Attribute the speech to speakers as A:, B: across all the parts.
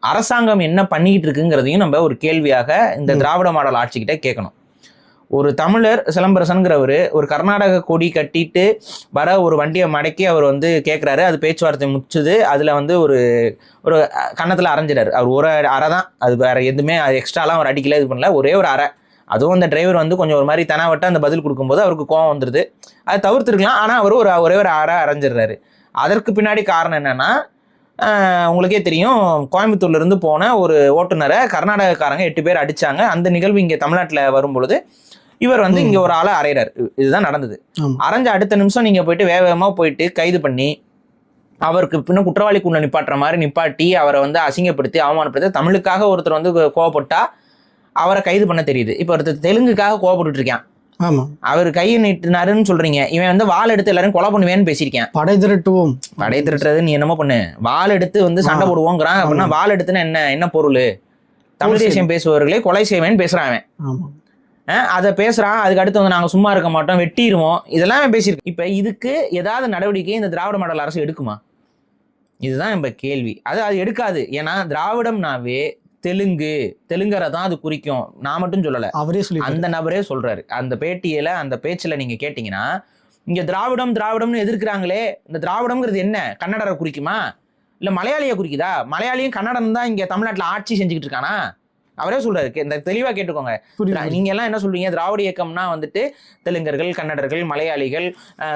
A: அரசாங்கம் என்ன பண்ணிக்கிட்டு இருக்குங்கிறதையும் நம்ம ஒரு கேள்வியாக இந்த திராவிட மாடல் ஆட்சிக்கிட்ட கேட்கணும். ஒரு தமிழர் சிலம்பரசன்கிறவர் ஒரு கர்நாடக கொடி கட்டிட்டு வர ஒரு வண்டியை மடக்கி அவர் வந்து கேட்குறாரு. அது பேச்சுவார்த்தை முடிச்சுது. அதில் வந்து ஒரு ஒரு கன்னத்தில் அரைஞ்சிடாரு. அவர் ஒரு அறை தான், அது வேற எதுவுமே எக்ஸ்ட்ராலாம் அவர் அடிக்கல, இது பண்ணல, ஒரே ஒரு அறை. அதுவும் அந்த டிரைவர் வந்து கொஞ்சம் ஒரு மாதிரி தெனாவட்ட அந்த பதில் கொடுக்கும்போது அவருக்கு கோவம் வந்துடுது. அதை தவிர்த்துருக்கலாம். ஆனால் அவர் ஒரே ஒரு அறை அரைஞ்சிடுறாரு. அதற்கு பின்னாடி காரணம் என்னன்னா, உங்களுக்கே தெரியும், கோயம்புத்தூர்லேருந்து போன ஒரு ஓட்டுநரை கர்நாடகக்காரங்க 8 பேர் அடிச்சாங்க. அந்த நிகழ்வு இங்கே தமிழ்நாட்டில் வரும்பொழுது இவர் வந்து இங்கே ஒரு ஆளை அறையிறாரு. இதுதான் நடந்தது. அரைஞ்ச அடுத்த நிமிஷம் நீங்கள் போயிட்டு வேகமாக போயிட்டு கைது பண்ணி அவருக்கு பின்ன குற்றவாளி கூண்ட நிப்பாட்டுற மாதிரி நிப்பாட்டி அவரை வந்து அசிங்கப்படுத்தி அவமானப்படுத்தி தமிழுக்காக ஒருத்தர் வந்து கோவப்பட்டா அவரை கைது பண்ண தெரியுது. இப்போ ஒருத்தர் தெலுங்குக்காக கோவப்பட்டு இருக்கான். ஆமா, அவர் கையை நீட்டினாருன்னு சொல்றீங்க. இவன் வந்து வாள் எடுத்து எல்லாரும் கொலை பண்ணுவேன்னு பேசியிருக்கேன். படை திரட்டுறது நீ என்னமோ பண்ணு, வாள் எடுத்து வந்து சண்டை போடுவோங்கிறான். அப்படின்னா வாள் எடுத்துன்னா என்ன பொருள்? தமிழ் தேசியம் பேசுபவர்களே கொலை செய்வேன்னு பேசுறான். அதை பேசுறான். அதுக்கு அடுத்து வந்து நாங்க சும்மா இருக்க மாட்டோம், வெட்டிடுவோம், இதெல்லாம் பேசியிருக்கு. இப்ப இதுக்கு ஏதாவது நடவடிக்கை இந்த திராவிட மாடல் அரசு எடுக்குமா? இதுதான் நம்ம கேள்வி. அது எடுக்காது. ஏன்னா திராவிடம்னாவே தெலுங்கரை தான் அது குறிக்கும். நான் மட்டும் சொல்லல, அவரே சொல்லி, அந்த நபரே சொல்றாரு. அந்த பேட்டியில அந்த பேச்சுல நீங்க கேட்டீங்கன்னா, இங்க திராவிடம்னு எதிர்க்கிறாங்களே, இந்த திராவிடம்ங்கிறது என்ன? கன்னடரை குறிக்குமா இல்ல மலையாளியை குறிக்குதா? மலையாளியும் கன்னடம் தான் இங்க தமிழ்நாட்டுல ஆட்சி செஞ்சுக்கிட்டு இருக்கானா? அவரே சொல்றாரு. இந்த தெளிவா கேட்டுக்கோங்க. நீங்க எல்லாம் என்ன சொல்றீங்க, திராவிட இயக்கம்னா வந்துட்டு தெலுங்கர்கள், கன்னடர்கள், மலையாளிகள்,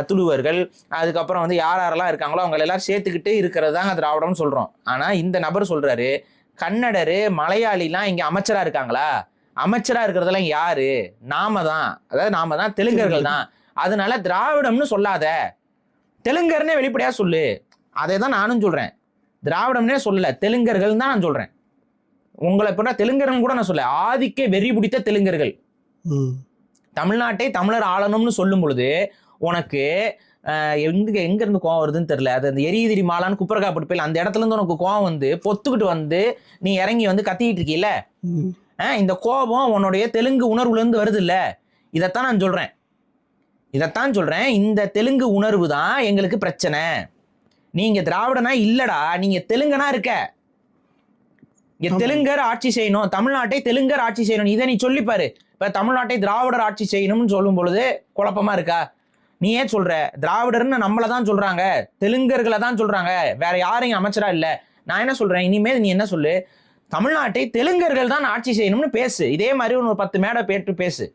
A: துளுவர்கள், அதுக்கப்புறம் வந்து யாரெல்லாம் இருக்காங்களோ அவங்க எல்லாரும் சேர்த்துக்கிட்டு இருக்கிறது தான் திராவிடம்னு சொல்றோம். ஆனா இந்த நபர் சொல்றாரு, கன்னடரு மலையாளிலாம் இங்க அமைச்சரா இருக்காங்களா? அமைச்சரா இருக்கிறதெல்லாம் யாரு? நாம தான் தெலுங்கர்கள் தான். அதனால திராவிடம்னு சொல்லாத, தெலுங்கர்னே வெளிப்படையா சொல்லு. அதை தான் நானும் சொல்றேன். திராவிடம்னே சொல்லல, தெலுங்கர்கள் தான் நான் சொல்றேன். உங்களை எப்படின்னா தெலுங்கர்கள் கூட நான் சொல்ல, ஆதிக்க வெறி பிடித்த தெலுங்கர்கள் தமிழ்நாட்டை தமிழர் ஆளணும்னு சொல்லும் பொழுது உனக்கு எங்க இருந்து கோவம் வருதுன்னு தெரியல. அது அந்த எரியுதிரி மாலான்னு குப்பரகாப்பட்டு போயில அந்த இடத்துல இருந்து உனக்கு கோவம் வந்து பொத்துக்கிட்டு வந்து நீ இறங்கி வந்து கத்திக்கிட்டு இருக்கீல்ல, இந்த கோபம் உன்னுடைய தெலுங்கு உணர்வுல இருந்து வருது இல்ல. இதைத்தான் நான் சொல்றேன். இந்த தெலுங்கு உணர்வு தான் எங்களுக்கு பிரச்சனை. நீங்க திராவிடனா இல்லடா, நீங்க தெலுங்கனா இருக்க. தெலுங்கர் ஆட்சி செய்யணும், தமிழ்நாட்டை தெலுங்கர் ஆட்சி செய்யணும், இதை நீ சொல்லிப்பாரு. இப்ப தமிழ்நாட்டை திராவிடர் ஆட்சி செய்யணும்னு சொல்லும் பொழுது குழப்பமா இருக்கா? நீ ஏன் சொல்ற திராவிடர்னு? நம்மளதான் சொல்றாங்க, தெலுங்கர்களை தான் சொல்றாங்க, வேற யாரையும் அமைச்சரா இல்ல. நான் என்ன சொல்றேன், இனிமேல் நீ என்ன சொல்லு, தமிழ்நாட்டை தெலுங்கர்கள் தான் ஆட்சி செய்யணும்னு பேசு. இதே மாதிரி ஒரு 10 மேடை பேட்டு பேசு.